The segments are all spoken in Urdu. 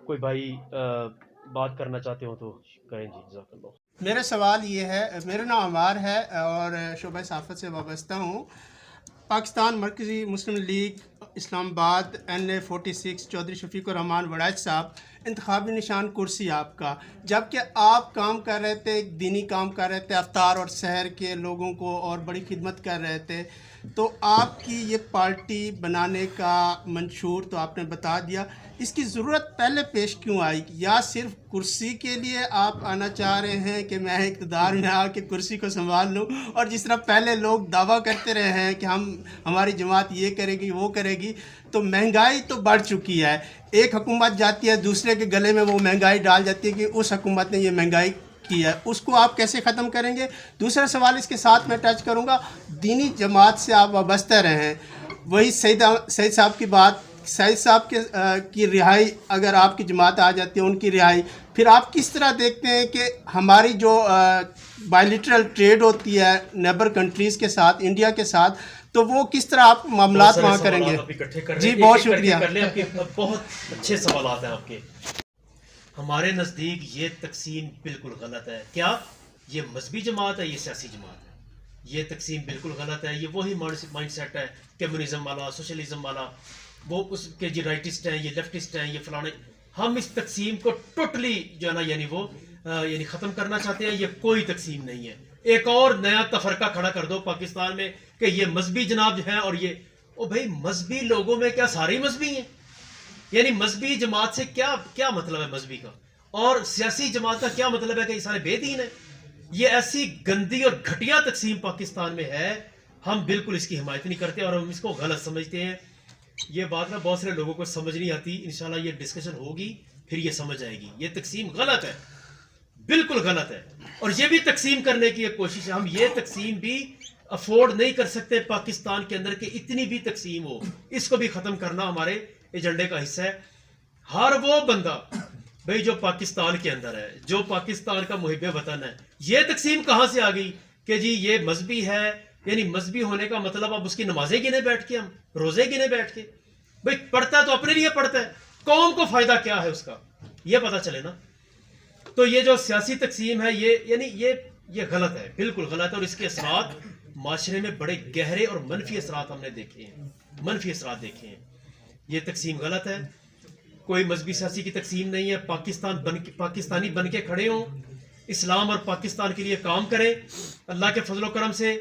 کوئی بھائی بات کرنا چاہتے ہوں تو کریں جی، جزاک اللہ۔ میرا سوال یہ ہے، میرا نام عمار ہے اور شعبہ صحافت سے وابستہ ہوں۔ پاکستان مرکزی مسلم لیگ اسلام آباد NA 46 چودھری شفیق الرحمان وڑائچ صاحب، انتخابی نشان کرسی آپ کا، جبکہ آپ کام کر رہے تھے، دینی کام کر رہے تھے، افطار اور سحر کے لوگوں کو اور بڑی خدمت کر رہے تھے، تو آپ کی یہ پارٹی بنانے کا منشور تو آپ نے بتا دیا، اس کی ضرورت پہلے پیش کیوں آئی؟ یا صرف کرسی کے لیے آپ آنا چاہ رہے ہیں کہ میں اقتدار میں آ کے کرسی کو سنبھال لوں؟ اور جس طرح پہلے لوگ دعویٰ کرتے رہے ہیں کہ ہماری جماعت یہ کرے گی وہ کرے گی، تو مہنگائی تو بڑھ چکی ہے، ایک حکومت جاتی ہے دوسرے کے گلے میں وہ مہنگائی ڈال جاتی ہے کہ اس حکومت نے یہ مہنگائی کی ہے، اس کو آپ کیسے ختم کریں گے؟ دوسرا سوال اس کے ساتھ میں ٹچ کروں گا، دینی جماعت سے آپ وابستہ رہے ہیں، وہی سعید صاحب کی بات، سعید صاحب کی رہائی اگر آپ کی جماعت آ جاتی ہے، ان کی رہائی، پھر آپ کس طرح دیکھتے ہیں کہ ہماری جو بائیلیٹرل ٹریڈ ہوتی ہے نیبر کنٹریز کے ساتھ، انڈیا کے ساتھ، تو وہ کس طرح آپ معاملات وہاں کریں گے؟ جی بہت شکریہ۔ بہت اچھے سوالات ہیں آپ کے۔ ہمارے نزدیک یہ تقسیم بالکل غلط ہے۔ کیا یہ مذہبی جماعت ہے، یہ سیاسی جماعت ہے؟ یہ تقسیم بالکل غلط ہے۔ یہ وہی مائنڈ سیٹ ہے کمیونزم والا، سوشلزم والا، وہ اس کے جی رائٹسٹ ہیں، یہ لیفٹسٹ ہیں، یہ فلانے۔ ہم اس تقسیم کو ٹوٹلی جو ہے نا یعنی وہ ختم کرنا چاہتے ہیں۔ یہ کوئی تقسیم نہیں ہے۔ ایک اور نیا تفرقہ کھڑا کر دو پاکستان میں کہ یہ مذہبی جناب جو ہیں اور یہ بھائی مذہبی لوگوں میں کیا سارے مذہبی ہیں؟ یعنی مذہبی جماعت سے کیا مطلب ہے مذہبی کا؟ اور سیاسی جماعت کا کیا مطلب ہے کہ یہ سارے بے دین ہیں؟ یہ ایسی گندی اور گھٹیا تقسیم پاکستان میں ہے، ہم بالکل اس کی حمایت نہیں کرتے اور ہم اس کو غلط سمجھتے ہیں۔ یہ بات نا بہت سارے لوگوں کو سمجھ نہیں آتی، انشاءاللہ یہ ڈسکشن ہوگی پھر یہ سمجھ آئے گی۔ یہ تقسیم غلط ہے، بالکل غلط ہے، اور یہ بھی تقسیم کرنے کی ایک کوشش ہے۔ ہم یہ تقسیم بھی افورڈ نہیں کر سکتے پاکستان کے اندر کہ اتنی بھی تقسیم ہو، اس کو بھی ختم کرنا ہمارے ایجنڈے کا حصہ ہے۔ ہر وہ بندہ بھئی جو پاکستان کے اندر ہے، جو پاکستان کا محب وطن ہے، یہ تقسیم کہاں سے آ گئی کہ جی یہ مذہبی ہے؟ یعنی مذہبی ہونے کا مطلب اب اس کی نمازیں گنے بیٹھ کے، ہم روزے گنے بیٹھ کے؟ بھئی پڑھتا ہے تو اپنے لیے پڑھتا ہے، قوم کو فائدہ کیا ہے اس کا، یہ پتہ چلے نا۔ تو یہ جو سیاسی تقسیم ہے یہ غلط ہے، بالکل غلط ہے، اور اس کے اثرات معاشرے میں بڑے گہرے اور منفی اثرات ہم نے دیکھے ہیں، منفی اثرات دیکھے ہیں۔ یہ تقسیم غلط ہے، کوئی مذہبی سیاسی کی تقسیم نہیں ہے۔ پاکستانی بن کے کھڑے ہوں، اسلام اور پاکستان کے لیے کام کریں، اللہ کے فضل و کرم سے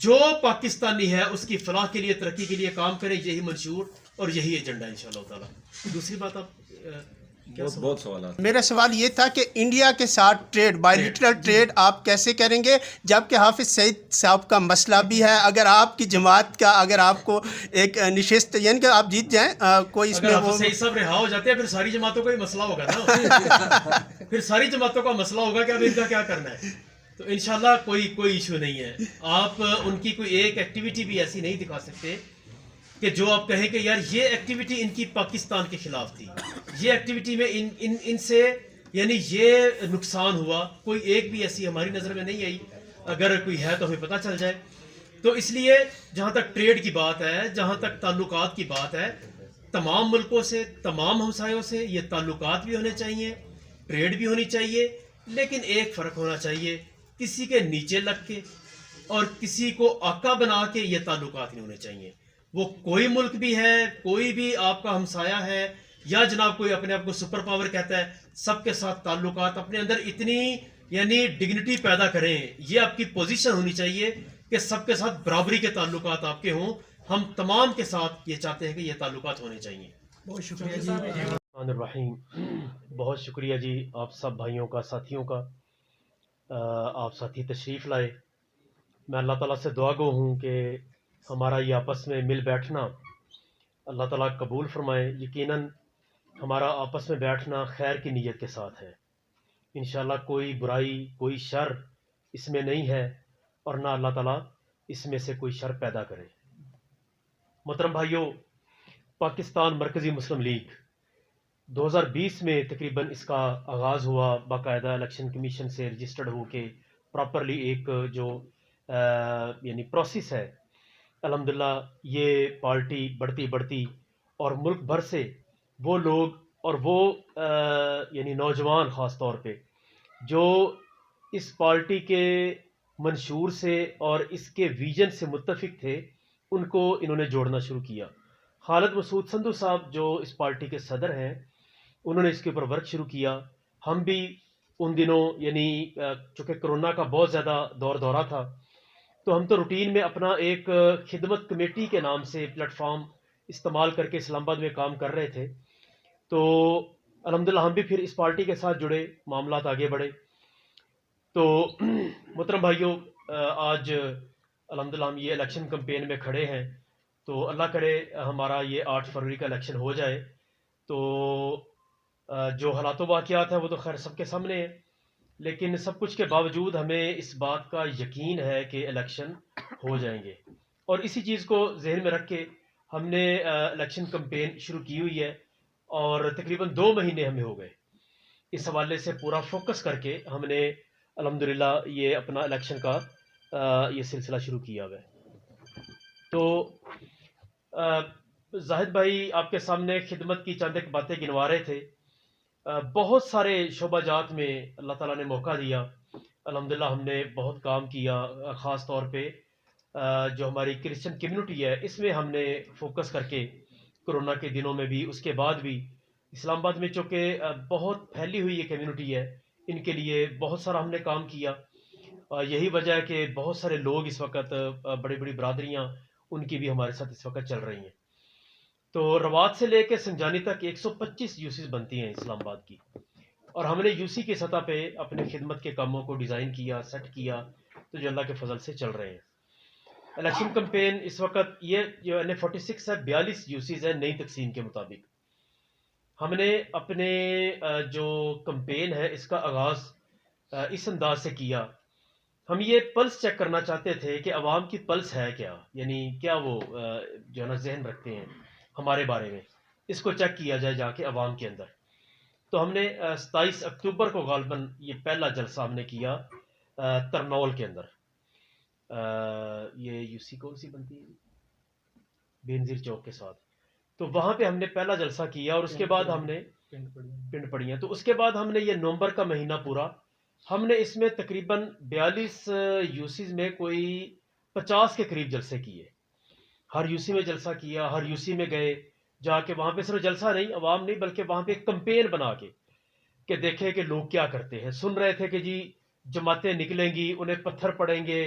جو پاکستانی ہے اس کی فلاح کے لیے، ترقی کے لیے کام کریں، یہی منشور اور یہی ایجنڈا ہے انشاءاللہ تعالیٰ۔ دوسری بات آپ بہت سوالات۔ میرا سوال یہ تھا کہ انڈیا کے ساتھ ٹریڈ، بائیلیٹرل ٹریڈ آپ کیسے کریں گے، جبکہ حافظ سعید صاحب کا مسئلہ بھی ہے؟ اگر آپ کی جماعت کا، اگر آپ کو ایک نشست، یعنی کہ آپ جیت جائیں، کوئی اس میں وہ حافظ سعید صاحب رہا ہو جاتے ہیں پھر ساری جماعتوں کا ہی مسئلہ ہوگا نا پھر ساری جماعتوں کا مسئلہ ہوگا کہ اب ان کا کیا کرنا ہے۔ تو انشاءاللہ کوئی ایشو نہیں ہے۔ آپ ان کی کوئی ایک ایکٹیویٹی بھی ایسی نہیں دکھا سکتے کہ جو آپ کہیں کہ یار یہ ایکٹیویٹی ان کی پاکستان کے خلاف تھی، یہ ایکٹیویٹی میں ان سے یعنی یہ نقصان ہوا، کوئی ایک بھی ایسی ہماری نظر میں نہیں آئی۔ اگر کوئی ہے تو ہمیں پتہ چل جائے۔ تو اس لیے جہاں تک ٹریڈ کی بات ہے، جہاں تک تعلقات کی بات ہے، تمام ملکوں سے، تمام ہمسایوں سے یہ تعلقات بھی ہونے چاہیے، ٹریڈ بھی ہونی چاہیے، لیکن ایک فرق ہونا چاہیے، کسی کے نیچے لگ کے اور کسی کو آقا بنا کے یہ تعلقات نہیں ہونے چاہیے۔ وہ کوئی ملک بھی ہے، کوئی بھی آپ کا ہمسایہ ہے، یا جناب کوئی اپنے آپ کو سپر پاور کہتا ہے، سب کے ساتھ تعلقات اپنے اندر اتنی یعنی ڈگنیٹی پیدا کریں، یہ آپ کی پوزیشن ہونی چاہیے کہ سب کے ساتھ برابری کے تعلقات آپ کے ہوں۔ ہم تمام کے ساتھ یہ چاہتے ہیں کہ یہ تعلقات ہونے چاہیے۔ بہت شکریہ جی۔ الرحمن الرحیم، بہت شکریہ جی آپ سب بھائیوں کا، ساتھیوں کا، آپ ساتھی تشریف لائے۔ میں اللہ تعالیٰ سے دعا گو ہوں کہ ہمارا یہ آپس میں مل بیٹھنا اللہ تعالیٰ قبول فرمائے۔ یقیناً ہمارا آپس میں بیٹھنا خیر کی نیت کے ساتھ ہے، انشاءاللہ کوئی برائی، کوئی شر اس میں نہیں ہے، اور نہ اللہ تعالیٰ اس میں سے کوئی شر پیدا کرے۔ محترم بھائیوں، پاکستان مرکزی مسلم لیگ 2020 میں تقریباً اس کا آغاز ہوا، باقاعدہ الیکشن کمیشن سے رجسٹرڈ ہو کے پراپرلی ایک جو یعنی پروسیس ہے، الحمدللہ یہ پارٹی بڑھتی اور ملک بھر سے وہ لوگ اور وہ یعنی نوجوان خاص طور پہ جو اس پارٹی کے منشور سے اور اس کے ویژن سے متفق تھے، ان کو انہوں نے جوڑنا شروع کیا۔ خالد مسعود سندھو صاحب جو اس پارٹی کے صدر ہیں، انہوں نے اس کے اوپر ورک شروع کیا۔ ہم بھی ان دنوں یعنی چونکہ کرونا کا بہت زیادہ دورہ تھا، تو ہم تو روٹین میں اپنا ایک خدمت کمیٹی کے نام سے پلیٹ فارم استعمال کر کے اسلام آباد میں کام کر رہے تھے۔ تو الحمدللہ ہم بھی پھر اس پارٹی کے ساتھ جڑے، معاملات آگے بڑھے۔ تو محترم بھائیوں، آج الحمدللہ ہم یہ الیکشن کمپین میں کھڑے ہیں، تو اللہ کرے ہمارا یہ 8 فروری کا الیکشن ہو جائے۔ تو جو حالات و واقعات ہیں وہ تو خیر سب کے سامنے ہیں، لیکن سب کچھ کے باوجود ہمیں اس بات کا یقین ہے کہ الیکشن ہو جائیں گے، اور اسی چیز کو ذہن میں رکھ کے ہم نے الیکشن کمپین شروع کی ہوئی ہے، اور تقریباً 2 مہینے ہمیں ہو گئے اس حوالے سے پورا فوکس کر کے ہم نے الحمدللہ یہ اپنا الیکشن کا یہ سلسلہ شروع کیا ہوا ہے۔ تو زاہد بھائی آپ کے سامنے خدمت کی چند ایک باتیں گنوا رہے تھے۔ بہت سارے شعبہ جات میں اللہ تعالیٰ نے موقع دیا، الحمدللہ ہم نے بہت کام کیا۔ خاص طور پہ جو ہماری کرسچن کمیونٹی ہے، اس میں ہم نے فوکس کر کے کرونا کے دنوں میں بھی، اس کے بعد بھی، اسلام آباد میں چونکہ بہت پھیلی ہوئی یہ کمیونٹی ہے، ان کے لیے بہت سارا ہم نے کام کیا۔ یہی وجہ ہے کہ بہت سارے لوگ اس وقت، بڑی بڑی برادریاں ان کی بھی ہمارے ساتھ اس وقت چل رہی ہیں۔ تو روات سے لے کے سنجانی تک 125 یوسیز بنتی ہیں اسلام آباد کی، اور ہم نے یوسی کی سطح پہ اپنے خدمت کے کاموں کو ڈیزائن کیا، سیٹ کیا، تو جو اللہ کے فضل سے چل رہے ہیں۔ الیکشن کمپین اس وقت یہ جو NA46 ہے، 42 یوسیز ہے نئی تقسیم کے مطابق۔ ہم نے اپنے جو کمپین ہے اس کا آغاز اس انداز سے کیا، ہم یہ پلس چیک کرنا چاہتے تھے کہ عوام کی پلس ہے کیا، یعنی کیا وہ جو ہے نا ذہن رکھتے ہیں ہمارے بارے میں، اس کو چیک کیا جائے جا کے عوام کے اندر۔ تو ہم نے 27 اکتوبر کو غالباً یہ پہلا جلسہ ہم نے کیا ترنول کے اندر۔ یہ یوسی کون سی بنتی ہے، بینظیر چوک کے ساتھ۔ تو وہاں پہ ہم نے پہلا جلسہ کیا، اور اس کے بعد ہم نے پنڈ پڑیاں، تو اس کے بعد ہم نے یہ نومبر کا مہینہ پورا، ہم نے اس میں تقریباً 42 یوسیز میں کوئی 50 کے قریب جلسے کیے۔ ہر یوسی میں جلسہ کیا، ہر یوسی میں گئے جا کے، وہاں پہ صرف جلسہ نہیں، عوام نہیں، بلکہ وہاں پہ ایک کمپین بنا کے کہ دیکھیں کہ لوگ کیا کرتے ہیں۔ سن رہے تھے کہ جی جماعتیں نکلیں گی، انہیں پتھر پڑیں گے،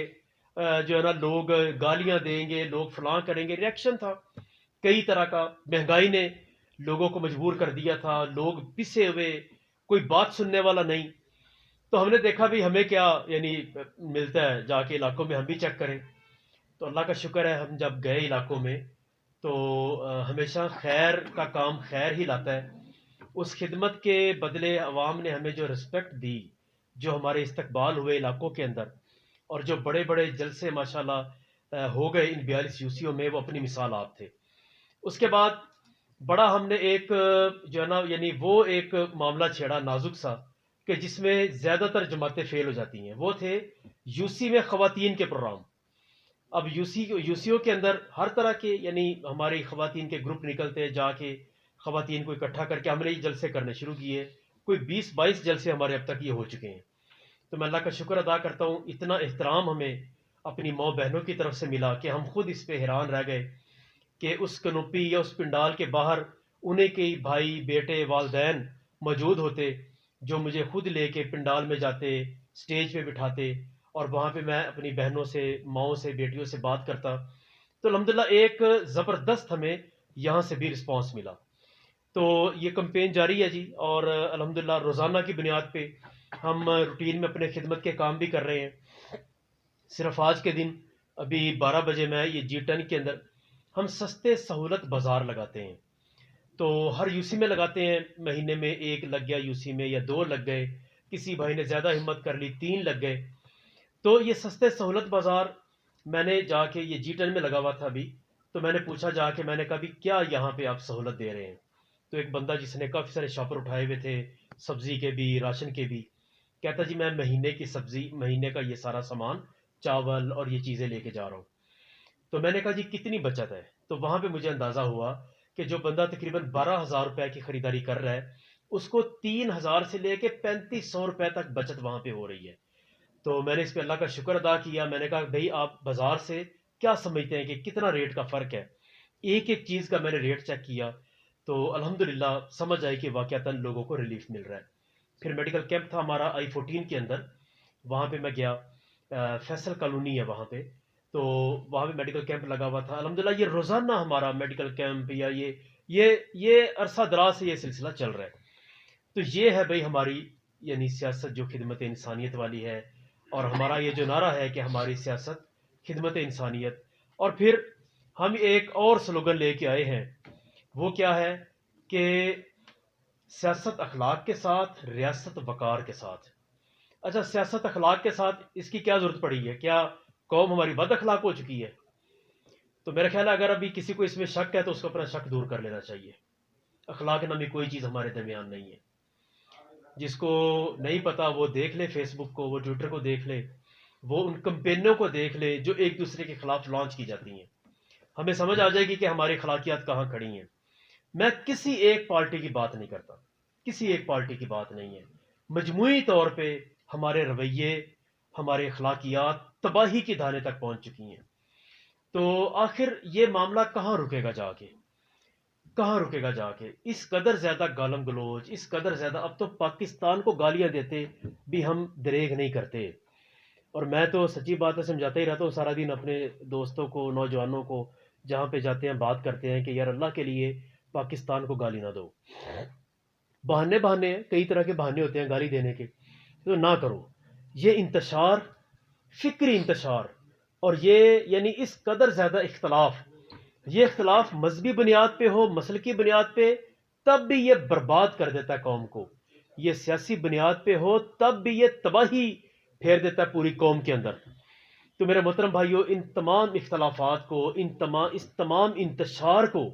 جو ہے نا لوگ گالیاں دیں گے، لوگ فلاں کریں گے۔ ریئیکشن تھا کئی طرح کا، مہنگائی نے لوگوں کو مجبور کر دیا تھا، لوگ پسے ہوئے، کوئی بات سننے والا نہیں۔ تو ہم نے دیکھا بھی ہمیں کیا یعنی ملتا ہے، جا کے علاقوں میں ہم بھی چیک کریں۔ تو اللہ کا شکر ہے، ہم جب گئے علاقوں میں تو ہمیشہ خیر کا کام خیر ہی لاتا ہے۔ اس خدمت کے بدلے عوام نے ہمیں جو رسپیکٹ دی، جو ہمارے استقبال ہوئے علاقوں کے اندر، اور جو بڑے بڑے جلسے ماشاءاللہ ہو گئے ان 42 یوسیوں میں، وہ اپنی مثال آپ تھے۔ اس کے بعد بڑا ہم نے ایک جو ہے نا یعنی وہ ایک معاملہ چھیڑا نازک سا، کہ جس میں زیادہ تر جماعتیں فیل ہو جاتی ہیں، وہ تھے یوسی میں خواتین کے پروگرام۔ اب یوسیوں کے اندر ہر طرح کے یعنی ہماری خواتین کے گروپ نکلتے، جا کے خواتین کو اکٹھا کر کے ہم نے یہ جلسے کرنے شروع کیے، کوئی 20-22 جلسے ہمارے اب تک یہ ہو چکے ہیں۔ تو میں اللہ کا شکر ادا کرتا ہوں، اتنا احترام ہمیں اپنی ماں بہنوں کی طرف سے ملا کہ ہم خود اس پہ حیران رہ گئے کہ اس کنوپی یا اس پنڈال کے باہر انہیں کے بھائی، بیٹے، والدین موجود ہوتے، جو مجھے خود لے کے پنڈال میں جاتے، سٹیج پہ بٹھاتے، اور وہاں پہ میں اپنی بہنوں سے، ماؤں سے، بیٹیوں سے بات کرتا۔ تو الحمدللہ ایک زبردست ہمیں یہاں سے بھی رسپانس ملا۔ تو یہ کمپین جاری ہے جی، اور الحمدللہ روزانہ کی بنیاد پہ ہم روٹین میں اپنے خدمت کے کام بھی کر رہے ہیں۔ صرف آج کے دن ابھی 12 بجے میں یہ G10 کے اندر ہم سستے سہولت بازار لگاتے ہیں۔ تو ہر یوسی میں لگاتے ہیں، مہینے میں 1 لگ گیا یوسی میں، یا 2 لگ گئے، کسی بھائی نے زیادہ ہمت کر لی 3 لگ گئے۔ تو یہ سستے سہولت بازار میں نے جا کے، یہ G10 میں لگا ہوا تھا ابھی، تو میں نے پوچھا جا کے، میں نے کہا بھی کیا یہاں پہ آپ سہولت دے رہے ہیں؟ تو ایک بندہ جس نے کافی سارے شاپر اٹھائے ہوئے تھے، سبزی کے بھی، راشن کے بھی، کہتا جی میں مہینے کی سبزی، مہینے کا یہ سارا سامان، چاول اور یہ چیزیں لے کے جا رہا ہوں۔ تو میں نے کہا جی کتنی بچت ہے؟ تو وہاں پہ مجھے اندازہ ہوا کہ جو بندہ تقریباً 12,000 روپے کی خریداری کر رہا ہے اس کو 3,000 سے لے کے 3,500 روپے تک بچت وہاں پہ ہو رہی ہے. تو میں نے اس پہ اللہ کا شکر ادا کیا. میں نے کہا بھائی آپ بازار سے کیا سمجھتے ہیں کہ کتنا ریٹ کا فرق ہے. ایک ایک چیز کا میں نے ریٹ چیک کیا تو الحمدللہ سمجھ آئی کہ واقعتاً لوگوں کو ریلیف مل رہا ہے. پھر میڈیکل کیمپ تھا ہمارا I-14 کے اندر, وہاں پہ میں گیا. فیصل کالونی ہے وہاں پہ, تو وہاں پہ میڈیکل کیمپ لگا ہوا تھا. الحمدللہ یہ روزانہ ہمارا میڈیکل کیمپ یا یہ عرصہ دراز سے یہ سلسلہ چل رہا ہے. تو یہ ہے بھائی ہماری یعنی سیاست جو خدمت انسانیت والی ہے, اور ہمارا یہ جو نعرہ ہے کہ ہماری سیاست خدمت انسانیت. اور پھر ہم ایک اور سلوگن لے کے آئے ہیں, وہ کیا ہے کہ سیاست اخلاق کے ساتھ, ریاست وقار کے ساتھ. اچھا, سیاست اخلاق کے ساتھ اس کی کیا ضرورت پڑی ہے؟ کیا قوم ہماری بد اخلاق ہو چکی ہے؟ تو میرا خیال ہے اگر ابھی کسی کو اس میں شک ہے تو اس کو اپنا شک دور کر لینا چاہیے. اخلاق نامی کوئی چیز ہمارے درمیان نہیں ہے. جس کو نہیں پتا وہ دیکھ لے فیس بک کو, وہ ٹویٹر کو دیکھ لے, وہ ان کمپینوں کو دیکھ لے جو ایک دوسرے کے خلاف لانچ کی جاتی ہیں. ہمیں سمجھ آ جائے گی کہ ہماری اخلاقیات کہاں کھڑی ہیں. میں کسی ایک پارٹی کی بات نہیں کرتا, کسی ایک پارٹی کی بات نہیں ہے. مجموعی طور پہ ہمارے رویے, ہمارے اخلاقیات تباہی کی دھانے تک پہنچ چکی ہیں. تو آخر یہ معاملہ کہاں رکے گا جا کے, کہاں رکے گا جا کے؟ اس قدر زیادہ گالم گلوچ, اس قدر زیادہ, اب تو پاکستان کو گالیاں دیتے بھی ہم دریغ نہیں کرتے. اور میں تو سچی بات ہے سمجھاتا ہی رہتا ہوں سارا دن اپنے دوستوں کو, نوجوانوں کو, جہاں پہ جاتے ہیں بات کرتے ہیں کہ یار اللہ کے لیے پاکستان کو گالی نہ دو. بہانے ہیں, کئی طرح کے بہانے ہوتے ہیں گالی دینے کے, تو نہ کرو. یہ انتشار, فکری انتشار, اور یہ یعنی اس قدر زیادہ اختلاف, یہ اختلاف مذہبی بنیاد پہ ہو, مسلکی بنیاد پہ, تب بھی یہ برباد کر دیتا ہے قوم کو. یہ سیاسی بنیاد پہ ہو تب بھی یہ تباہی پھیر دیتا ہے پوری قوم کے اندر. تو میرے محترم بھائیوں, ان تمام اختلافات کو, اس تمام انتشار کو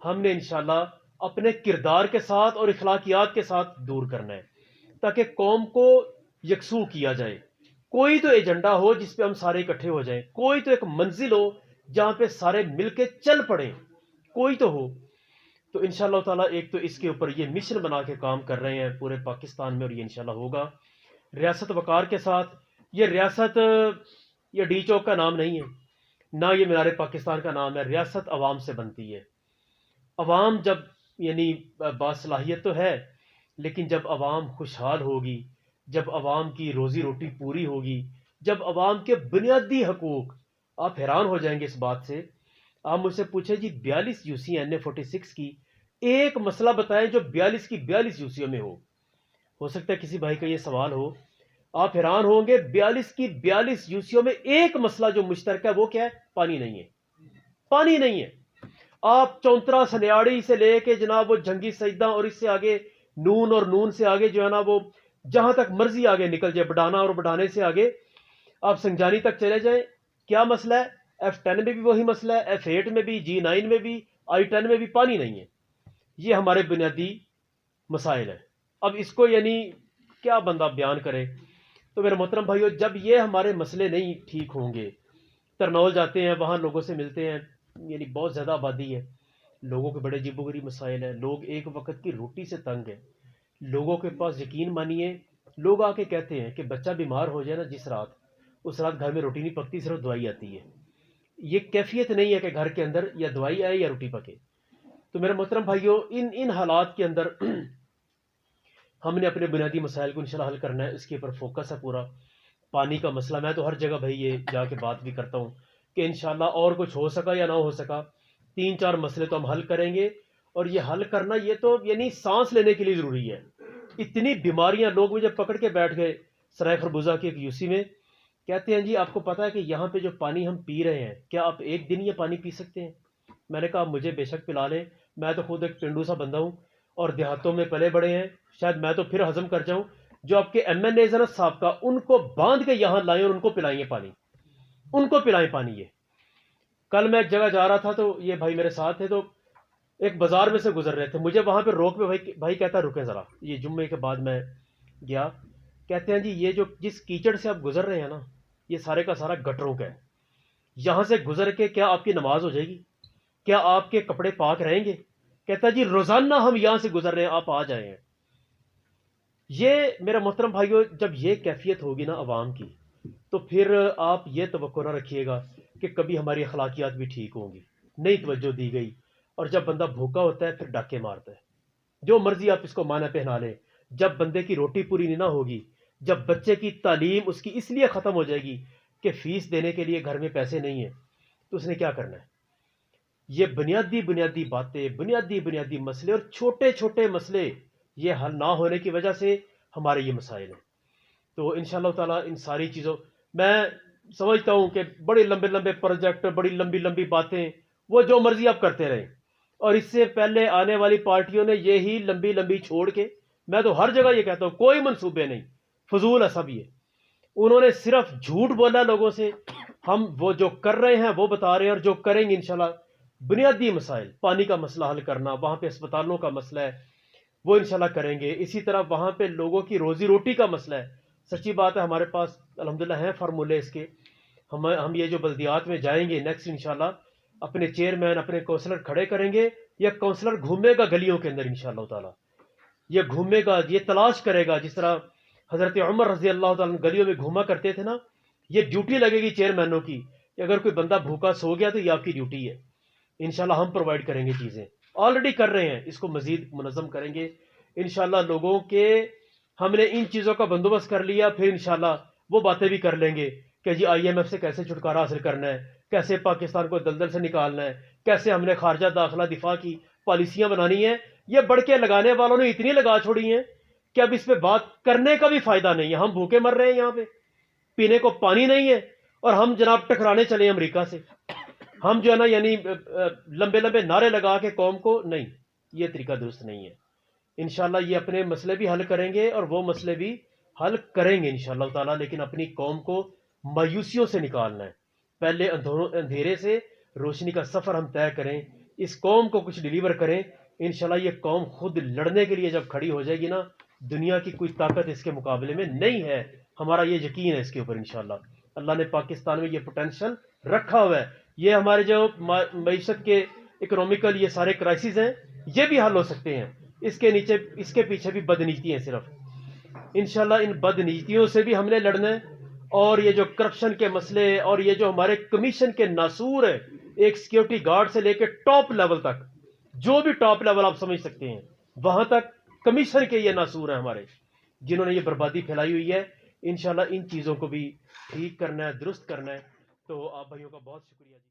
ہم نے انشاءاللہ اپنے کردار کے ساتھ اور اخلاقیات کے ساتھ دور کرنا ہے, تاکہ قوم کو یکسو کیا جائے. کوئی تو ایجنڈا ہو جس پہ ہم سارے اکٹھے ہو جائیں, کوئی تو ایک منزل ہو جہاں پہ سارے مل کے چل پڑیں, کوئی تو ہو. تو انشاءاللہ تعالیٰ ایک تو اس کے اوپر یہ مشن بنا کے کام کر رہے ہیں پورے پاکستان میں, اور یہ انشاءاللہ ہوگا ریاست وقار کے ساتھ. یہ ریاست یہ ڈی چوک کا نام نہیں ہے, نہ یہ مینار پاکستان کا نام ہے. ریاست عوام سے بنتی ہے. عوام جب یعنی باصلاحیت تو ہے, لیکن جب عوام خوشحال ہوگی, جب عوام کی روزی روٹی پوری ہوگی, جب عوام کے بنیادی حقوق, آپ حیران ہو جائیں گے اس بات سے. آپ مجھ سے پوچھیں جی 42 یوسی NA-46 کی ایک مسئلہ بتائیں جو 42 کی 42 یوسیوں میں ہو سکتا ہے کسی بھائی کا یہ سوال ہو. آپ حیران ہوں گے 42 کی 42 یوسیوں میں ایک مسئلہ جو مشترک ہے وہ کیا ہے؟ پانی نہیں ہے. پانی نہیں ہے. آپ چونترا سنیاڑی سے لے کے جناب وہ جنگی سجدہ اور اس سے آگے نون, اور نون سے آگے جو ہے نا وہ جہاں تک مرضی آگے نکل جائے, بڈانا, اور بڈانے سے آگے آپ سنجانی تک چلے جائیں, کیا مسئلہ ہے؟ F-10 میں بھی وہی مسئلہ ہے, F-8 میں بھی, G-9 میں بھی, I-10 میں بھی پانی نہیں ہے. یہ ہمارے بنیادی مسائل ہیں. اب اس کو یعنی کیا بندہ بیان کرے. تو میرے محترم بھائیو, جب یہ ہمارے مسئلے نہیں ٹھیک ہوں گے, ترنول جاتے ہیں, وہاں لوگوں سے ملتے ہیں, یعنی بہت زیادہ آبادی ہے, لوگوں کے بڑے عجیب و غریب مسائل ہیں, لوگ ایک وقت کی روٹی سے تنگ ہیں. لوگوں کے پاس یقین مانیے, لوگ آ کے کہتے ہیں کہ بچہ بیمار ہو جائے نا جس رات, اس رات گھر میں روٹی نہیں پکتی, صرف دوائی آتی ہے. یہ کیفیت نہیں ہے کہ گھر کے اندر یا دوائی آئے یا روٹی پکے. تو میرے محترم بھائیوں, ان حالات کے اندر ہم نے اپنے بنیادی مسائل کو انشاءاللہ حل کرنا ہے. اس کے اوپر فوکس ہے پورا. پانی کا مسئلہ میں تو ہر جگہ بھائی یہ جا کے بات بھی کرتا ہوں کہ انشاءاللہ اور کچھ ہو سکا یا نہ ہو سکا, 3-4 مسئلے تو ہم حل کریں گے. اور یہ حل کرنا یہ تو یعنی سانس لینے کے لیے ضروری ہے. اتنی بیماریاں, لوگ مجھے پکڑ کے بیٹھ گئے سرائے خربوزہ کی ایک یوسی میں, کہتے ہیں جی آپ کو پتا ہے کہ یہاں پہ جو پانی ہم پی رہے ہیں, کیا آپ ایک دن یہ پانی پی سکتے ہیں؟ میں نے کہا مجھے بے شک پلا لیں, میں تو خود ایک پنڈو سا بندہ ہوں اور دیہاتوں میں پلے بڑے ہیں, شاید میں تو پھر ہضم کر جاؤں. جو آپ کے MNAs ہیں صاحب کا, ان کو باندھ کے یہاں لائیں اور ان کو پلائیں یہ پانی, ان کو پلائیں پانی. یہ کل میں ایک جگہ جا رہا تھا تو یہ بھائی میرے ساتھ تھے, تو ایک بازار میں سے گزر رہے تھے, مجھے وہاں پہ روک پہ بھائی کہتا ہے رکیں ذرا. یہ جمعے کے بعد میں گیا, کہتے ہیں جی یہ جو جس کیچڑ سے آپ گزر رہے ہیں نا, یہ سارے کا سارا گٹروں کا ہے. یہاں سے گزر کے کیا آپ کی نماز ہو جائے گی؟ کیا آپ کے کپڑے پاک رہیں گے؟ کہتا جی روزانہ ہم یہاں سے گزر رہے ہیں، آپ آ جائیں. یہ میرا محترم بھائیو، جب یہ کیفیت ہوگی نا عوام کی، تو پھر آپ یہ توقع نہ رکھیے گا کہ کبھی ہماری اخلاقیات بھی ٹھیک ہوں گی. نہیں توجہ دی گئی، اور جب بندہ بھوکا ہوتا ہے پھر ڈاکے مارتا ہے. جو مرضی آپ اس کو معنی پہنا لیں، جب بندے کی روٹی پوری نہیں نہ ہوگی، جب بچے کی تعلیم اس کی اس لیے ختم ہو جائے گی کہ فیس دینے کے لیے گھر میں پیسے نہیں ہیں، تو اس نے کیا کرنا ہے؟ یہ بنیادی بنیادی باتیں، بنیادی بنیادی مسئلے اور چھوٹے چھوٹے مسئلے، یہ حل نہ ہونے کی وجہ سے ہمارے یہ مسائل ہیں. تو انشاءاللہ تعالیٰ ان ساری چیزوں، میں سمجھتا ہوں کہ بڑے لمبے لمبے پروجیکٹ، بڑی لمبی لمبی باتیں، وہ جو مرضی آپ کرتے رہیں، اور اس سے پہلے آنے والی پارٹیوں نے یہی لمبی لمبی چھوڑ کے، میں تو ہر جگہ یہ کہتا ہوں کوئی منصوبے نہیں، فضول ہے سب. یہ انہوں نے صرف جھوٹ بولا لوگوں سے. ہم وہ جو کر رہے ہیں وہ بتا رہے ہیں، اور جو کریں گے انشاءاللہ بنیادی مسائل، پانی کا مسئلہ حل کرنا، وہاں پہ اسپتالوں کا مسئلہ ہے وہ انشاءاللہ کریں گے. اسی طرح وہاں پہ لوگوں کی روزی روٹی کا مسئلہ ہے. سچی بات ہے، ہمارے پاس الحمدللہ ہیں فارمولے اس کے. ہم یہ جو بلدیات میں جائیں گے نیکسٹ انشاءاللہ، اپنے چیئرمین، اپنے کونسلر کھڑے کریں گے، یا کونسلر گھومے گا گلیوں کے اندر انشاءاللہ تعالیٰ. یہ گھومے گا، یہ تلاش کرے گا، جس طرح حضرت عمر رضی اللہ تعالیٰ عنہ گلیوں میں گھوما کرتے تھے نا. یہ ڈیوٹی لگے گی چیئرمینوں کی کہ اگر کوئی بندہ بھوکا سو گیا تو یہ آپ کی ڈیوٹی ہے. انشاءاللہ ہم پرووائڈ کریں گے چیزیں، آلریڈی کر رہے ہیں، اس کو مزید منظم کریں گے انشاءاللہ. لوگوں کے ہم نے ان چیزوں کا بندوبست کر لیا، پھر انشاءاللہ وہ باتیں بھی کر لیں گے کہ جی IMF سے کیسے چھٹکارا حاصل کرنا ہے، کیسے پاکستان کو دلدل سے نکالنا ہے، کیسے ہم نے خارجہ داخلہ دفاع کی پالیسیاں بنانی ہیں. یہ بڑکے لگانے والوں نے اتنی لگا چھوڑی ہیں کہ اب اس پہ بات کرنے کا بھی فائدہ نہیں ہے. ہم بھوکے مر رہے ہیں، یہاں پہ پینے کو پانی نہیں ہے، اور ہم جناب ٹکرانے چلے امریکہ سے. ہم جو ہے نا یعنی لمبے لمبے نعرے لگا کے قوم کو، نہیں، یہ طریقہ درست نہیں ہے. انشاءاللہ یہ اپنے مسئلے بھی حل کریں گے اور وہ مسئلے بھی حل کریں گے انشاءاللہ تعالیٰ. لیکن اپنی قوم کو مایوسیوں سے نکالنا ہے. پہلے اندھیرے سے روشنی کا سفر ہم طے کریں، اس قوم کو کچھ ڈیلیور کریں. انشاءاللہ یہ قوم خود لڑنے کے لیے جب کھڑی ہو جائے گی نا، دنیا کی کوئی طاقت اس کے مقابلے میں نہیں ہے. ہمارا یہ یقین ہے اس کے اوپر. انشاءاللہ اللہ نے پاکستان میں یہ پوٹینشل رکھا ہوا ہے. یہ ہمارے جو معیشت کے اکنامیکل یہ سارے کرائسس ہیں، یہ بھی حل ہو سکتے ہیں. اس کے پیچھے بھی بدنیتی ہیں صرف. انشاءاللہ ان بدنیتیوں سے بھی ہم نے لڑنا ہے. اور یہ جو کرپشن کے مسئلے، اور یہ جو ہمارے کمیشن کے ناسور ہے، ایک سیکیورٹی گارڈ سے لے کے ٹاپ لیول تک، جو بھی ٹاپ لیول آپ سمجھ سکتے ہیں، وہاں تک کمیشن کے یہ ناسور ہیں ہمارے، جنہوں نے یہ بربادی پھیلائی ہوئی ہے. انشاءاللہ ان چیزوں کو بھی ٹھیک کرنا ہے، درست کرنا ہے. تو آپ بھائیوں کا بہت شکریہ جی.